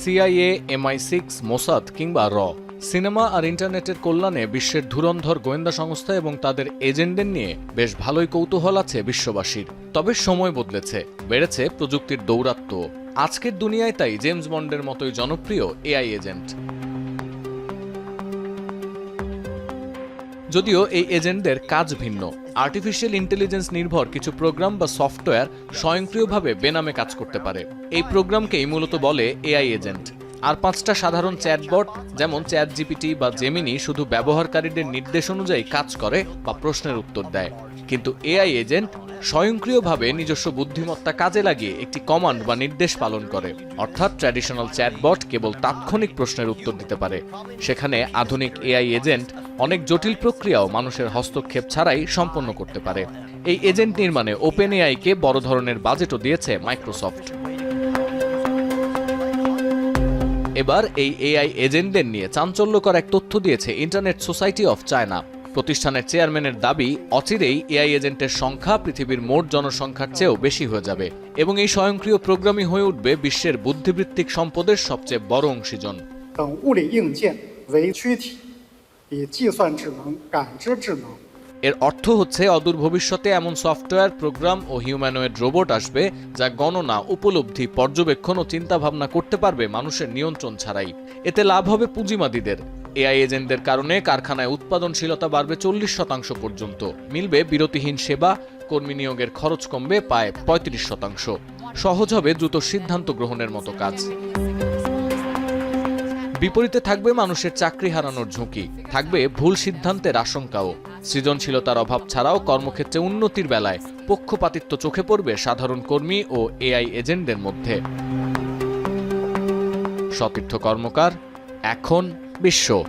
CIA, MI6, Mossad কিংবা র cinema আর ইন্টারনেটের কল্যাণে বিশ্বের ধুরন্ধর গোয়েন্দা সংস্থা এবং তাদের এজেন্টদের নিয়ে বেশ ভালোই কৌতূহল আছে বিশ্ববাসীর। তবে সময় বদলেছে, বেড়েছে প্রযুক্তির দৌরাত্ম্য। আজকের দুনিয়ায় তাই জেমস বন্ডের মতোই জনপ্রিয় AI এজেন্ট। যদিও এই এজেন্টদের কাজ ভিন্ন। আর্টিফিশিয়াল ইন্টেলিজেন্স নির্ভর কিছু প্রোগ্রাম বা সফটওয়্যার স্বয়ংক্রিয়ভাবে বেনামে কাজ করতে পারে। এই প্রোগ্রামকেই মূলত বলে AI এজেন্ট। আর 5টা সাধারণ চ্যাটবট যেমন ChatGPT বা জেমিনি শুধু ব্যবহারকারীদের নির্দেশ অনুযায়ী কাজ করে বা প্রশ্নের উত্তর দেয়। কিন্তু AI এজেন্ট স্বয়ংক্রিয়ভাবে নিজস্ব বুদ্ধিমত্তা কাজে লাগিয়ে একটি কমান্ড বা নির্দেশ পালন করে। অর্থাৎ ট্র্যাডিশনাল চ্যাটবট কেবল তাৎক্ষণিক প্রশ্নের উত্তর দিতে পারে, সেখানে আধুনিক AI এজেন্ট অনেক জটিল প্রক্রিয়াও মানুষের হস্তক্ষেপ ছাড়াই সম্পন্ন করতে পারে। এই এজেন্ট নির্মাণে OpenAI-কে বড় ধরনের বাজেটও দিয়েছে মাইক্রোসফট। এবার এই AI এজেন্টদের নিয়ে চাঞ্চল্যকর এক তথ্য দিয়েছে ইন্টারনেট সোসাইটি অফ চায়না। প্রতিষ্ঠানের চেয়ারম্যানের দাবি, অচিরেই AI এজেন্টের সংখ্যা পৃথিবীর মোট জনসংখ্যার চেয়েও বেশি হয়ে যাবে এবং এই স্বয়ংক্রিয় প্রোগ্রামই হয়ে উঠবে বিশ্বের বুদ্ধিবৃত্তিক সম্পদের সবচেয়ে বড় অংশীজন। এর অর্থ হচ্ছে অদূর ভবিষ্যতে এমন সফটওয়্যার, প্রোগ্রাম ও হিউম্যানয়েড রোবট আসবে যা গণনা, উপলব্ধি, পর্যবেক্ষণ ও চিন্তাভাবনা করতে পারবে মানুষের নিয়ন্ত্রণ ছাড়াই। এতে লাভ হবে পুঁজিবাদীদের। AI এজেন্টদের কারণে কারখানায় উৎপাদনশীলতা বাড়বে 40% পর্যন্ত, মিলবে বিরতিহীন সেবা, কর্মী নিয়োগের খরচ কমবে প্রায় 35%, সহজ হবে দ্রুত সিদ্ধান্ত গ্রহণের মতো কাজ। বিপরীতে থাকবে মানুষের চাকরি হারানোর ঝুঁকি, থাকবে ভুল সিদ্ধান্তের আশঙ্কাও। সৃজনশীলতার অভাব ছাড়াও কর্মক্ষেত্রে উন্নতির বেলায় পক্ষপাতিত্ব চোখে পড়বে সাধারণ কর্মী ও AI এজেন্টদের মধ্যে। সতীর্থ কর্মকার, এখন বিশ্ব।